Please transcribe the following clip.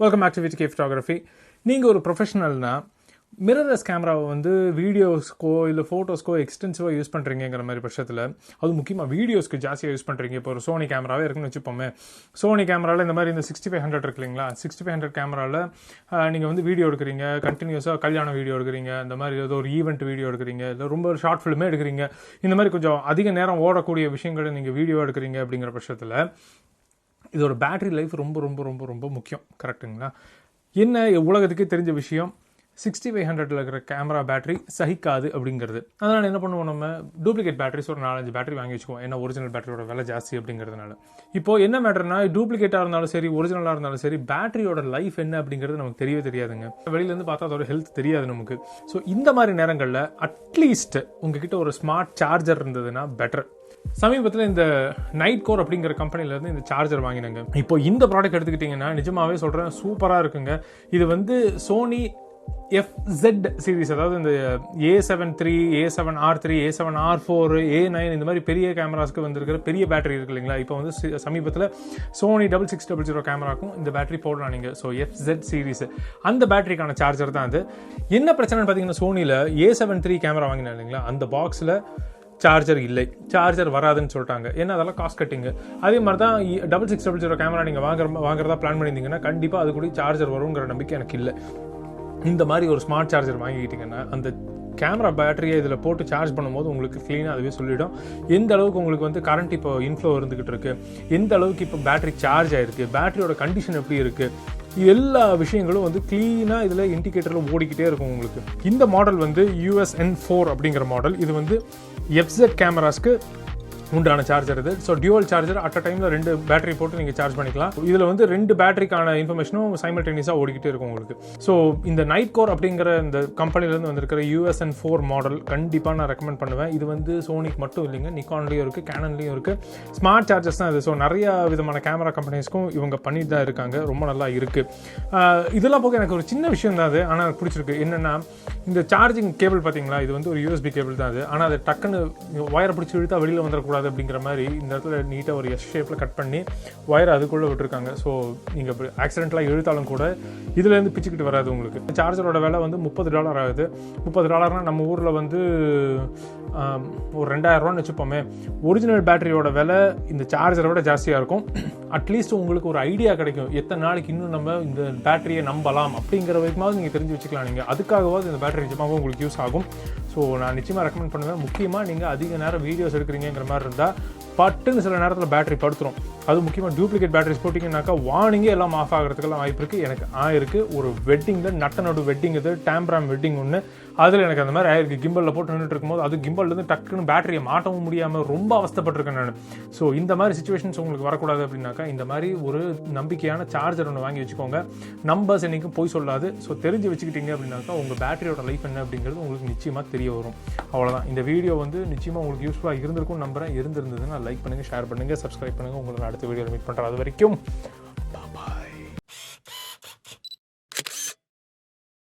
Welcome back to VGK photography. நீங்கள் ஒரு ப்ரொஃபஷனல்னா mirrorless கேமராவை வந்து வீடியோஸ்க்கோ இல்லை ஃபோட்டோஸ்க்கோ எக்ஸ்டென்சிவாக யூஸ் பண்ணுறீங்கிற மாதிரி பட்சத்தில், அது முக்கியமாக வீடியோஸ்க்கு ஜாஸ்தியாக யூஸ் பண்ணுறீங்க. இப்போ ஒரு சோனி கேமராவே இருக்குன்னு வச்சுப்போமே, சோனி கேமராவில் இந்த மாதிரி இந்த 6500 இருக்கு இல்லைங்களா, 6500 கேமராவில் நீங்கள் வந்து வீடியோ எடுக்கிறீங்க, கண்டினியூஸாக கல்யாண வீடியோ எடுக்கிறீங்க, இந்த மாதிரி ஏதோ ஒரு ஈவெண்ட் வீடியோ எடுக்கிறீங்க, இல்லை ரொம்ப ஷார்ட் ஃபிலிமே எடுக்கிறீங்க, இந்த மாதிரி கொஞ்சம் அதிக நேரம் ஓடக்கூடிய விஷயங்களை நீங்கள் வீடியோ எடுக்கிறீங்க அப்படிங்கிற பட்சத்தில் இதோட பேட்டரி லைஃப் ரொம்ப ரொம்ப ரொம்ப ரொம்ப முக்கியம். கரெக்டுங்களா? என்ன உலகத்துக்கே தெரிஞ்ச விஷயம், 6500 இருக்கிற கேமரா பேட்டரி சகிக்காது அப்படிங்கிறது. அதனால் என்ன பண்ணுவோம், நம்ம டூப்ளிகேட் பேட்டரிஸ் ஒரு 4-5 பேட்டரி வாங்கி வச்சுக்குவோம். ஏன்னா ஒரிஜினல் பேட்டரியோட விலை ஜாஸ்தி அப்படிங்கிறதுனால. இப்போது என்ன மேட்டர்னா, டூப்ளிகேட்டாக இருந்தாலும் சரி, ஒரிஜினலாக இருந்தாலும் சரி, பேட்டரியோட லைஃப் என்ன அப்படிங்கிறது நமக்கு தெரியவே தெரியாதுங்க. வெளியிலேருந்து பார்த்தா அதோட ஹெல்த் தெரியாது நமக்கு. ஸோ இந்த மாதிரி நேரங்களில் அட்லீஸ்ட் உங்ககிட்ட ஒரு ஸ்மார்ட் சார்ஜர் இருந்ததுன்னா பெட்டர். சமீபத்தில் இந்த நைட் கோர் அப்படிங்கிற கம்பெனிலேருந்து இந்த சார்ஜர் வாங்கினாங்க. இப்போ இந்த ப்ராடக்ட் எடுத்துக்கிட்டிங்கன்னா நிஜமாவே சொல்கிறேன், சூப்பராக இருக்குங்க. இது வந்து சோனி FZ சீரிஸ், அதாவது இந்த A7 III, A7R 3, A7R 4, A9 இந்த மாதிரி பெரிய கேமராஸ்க்கு வந்திருக்கிற பெரிய பேட்டரி இருக்கு இல்லைங்களா. இப்போ வந்து சமீபத்தில் சோனி 6600 கேமராக்கும் இந்த பேட்டரி போடலாம் நீங்கள். ஸோ FZ சீரிஸ் அந்த பேட்டரிக்கான சார்ஜர் தான் அது. என்ன பிரச்சனைன்னு பார்த்தீங்கன்னா, சோனியில் A7 III கேமரா வாங்கினா இல்லைங்களா, அந்த பாக்ஸில் சார்ஜர் இல்லை, சார்ஜர் வராதுன்னு சொல்லிட்டாங்க. ஏன்னா அதெல்லாம் காஸ்ட் கட்டிங்கு. அதே மாதிரி தான் 6600 கேமரா நீங்கள் வாங்குறதா பிளான் பண்ணியிருந்தீங்கன்னா கண்டிப்பாக அது கூட சார்ஜர் வருங்கிற நம்பிக்கை எனக்கு இல்லை. இந்த மாதிரி ஒரு ஸ்மார்ட் சார்ஜர் வாங்கிக்கிட்டிங்கன்னா அந்த கேமரா பேட்டரியை இதில் போட்டு சார்ஜ் பண்ணும்போது உங்களுக்கு க்ளீனாக அதுவே சொல்லிவிடும் எந்த அளவுக்கு உங்களுக்கு வந்து கரண்ட் இப்போ இன்ஃப்ளோ இருந்துக்கிட்டு இருக்குது, எந்த அளவுக்கு இப்போ பேட்டரி சார்ஜ் ஆகிருக்கு, பேட்டரியோட கண்டிஷன் எப்படி இருக்குது, எல்லா விஷயங்களும் வந்து க்ளீனாக இதில் இண்டிகேட்டரில் ஓடிக்கிட்டே இருக்கும் உங்களுக்கு. இந்த மாடல் வந்து USN4 அப்படிங்கிற மாடல். இது வந்து FZ கேமராஸ்க்கு உண்டான சார்ஜர் இது. So dual charger at a டைமில் 2 பேட்டரி போட்டு நீங்கள் சார்ஜ் பண்ணிக்கலாம். இதில் வந்து 2 பேட்டரிக்கான இன்ஃபர்மேஷனும் சைமல்டேனியஸாக ஓடிக்கிட்டே இருக்கும் உங்களுக்கு. ஸோ இந்த நைட் கோர் அப்படிங்கிற இந்த கம்பெனிலேருந்து வந்திருக்கிற USN4 மாடல் கண்டிப்பாக நான் ரெக்கமெண்ட் பண்ணுவேன். இது வந்து சோனிக்கு மட்டும் இல்லைங்க, நிக்கான்லேயும் இருக்குது, கேனன்லேயும் இருக்குது. ஸ்மார்ட் சார்ஜர்ஸ் தான் இது. ஸோ நிறைய விதமான கேமரா கம்பெனிஸ்க்கும் இவங்க பண்ணிட்டு தான் இருக்காங்க. ரொம்ப நல்லா இருக்குது. இதெல்லாம் போக எனக்கு ஒரு சின்ன விஷயம் தான் அது, ஆனால் எனக்கு பிடிச்சிருக்கு. என்னென்னா, இந்த சார்ஜிங் கேபிள் பார்த்தீங்களா, இது வந்து ஒரு USB கேபிள் தான் அது. ஆனால் அது டக்குன்னு ஒயரை பிடிச்சி இழுத்தா வெளியில் வந்துடக்கூடாது அப்படிங்கிற மாதிரி இந்த இடத்துல நீட்டாக ஒரு S ஷேப்பில் கட் பண்ணி ஒயரை அதுக்குள்ளே விட்டுருக்காங்க. ஸோ நீங்கள் ஆக்சிடென்டலாக இழுத்தாலும் கூட இதுலேருந்து பிச்சுக்கிட்டு வராது உங்களுக்கு. சார்ஜரோட விலை வந்து $30 ஆகுது. $30 நம்ம ஊரில் வந்து ஒரு 2000 வச்சுப்போமே. ஒரிஜினல் பேட்டரியோட விலை இந்த சார்ஜரை விட ஜாஸ்தியாக இருக்கும். அட்லீஸ்ட் உங்களுக்கு ஒரு ஐடியா கிடைக்கும், எத்தனை நாளைக்கு இன்னும் நம்ம இந்த பேட்டரியை நம்பலாம் அப்படிங்கிற வரைக்குமாவது நீங்கள் தெரிஞ்சு வச்சுக்கலாம். நீங்கள் அதுக்காகவாவது இந்த பேட்டரி நிஜமாகவும் உங்களுக்கு யூஸ் ஆகும். ஸோ நான் நிச்சயமாக ரெக்கமெண்ட் பண்ணுவேன். முக்கியமாக நீங்கள் அதிக நேரம் வீடியோஸ் எடுக்கிறீங்கிற மாதிரி இருந்தால் பட்டுன்னு சில நேரத்தில் பேட்டரி படுத்துரும். அது முக்கியமாக டூப்ளிகேட் பேட்டரிஸ் போட்டிங்கன்னாக்கா வார்னிங்கே எல்லாம் ஆஃப் ஆகிறதுக்கெல்லாம் வாய்ப்பு இருக்குது. எனக்கு ஆயிருக்கு. ஒரு வெட்டிங்கில் நடு வெட்டிங், இது டேம்ப்ராம் வெட்டிங் ஒன்று, அதில் எனக்கு அந்த மாதிரி ஆயிருக்கு. கிம்பலில் போட்டு நின்றுட்டு இருக்கும்போது அது கிம்பல்லேருந்து டக்குன்னு பேட்டரியை மாட்டவும் முடியாமல் ரொம்ப அவஸ்தப்பட்டிருக்கேன் நான். ஸோ இந்த மாதிரி சுச்சுவேஷன்ஸ் உங்களுக்கு வரக்கூடாது அப்படின்னாக்கா இந்த மாதிரி ஒரு நம்பிக்கையான சார்ஜர் ஒன்று வாங்கி வச்சுக்கோங்க. நம்பர்ஸ் என்றைக்கும் போய் சொல்லாது. ஸோ தெரிஞ்சு வச்சுக்கிட்டீங்க அப்படின்னாக்கா உங்கள் பேட்டரியோட லைஃப் என்ன அப்படிங்கிறது உங்களுக்கு நிச்சயமாக தெரிய வரும். அவ்வளோதான். இந்த வீடியோ வந்து நிச்சயமாக உங்களுக்கு யூஸ்ஃபுல்லாக இருந்திருக்கும் நம்புறேன். இருந்திருந்ததுன்னா லைக் பண்ணுங்கள், ஷேர் பண்ணுங்கள், சப்ஸ்கிரைப் பண்ணுங்கள். உங்களை அடுத்த வீடியோவில் மீட் பண்ணுறேன். அது வரைக்கும்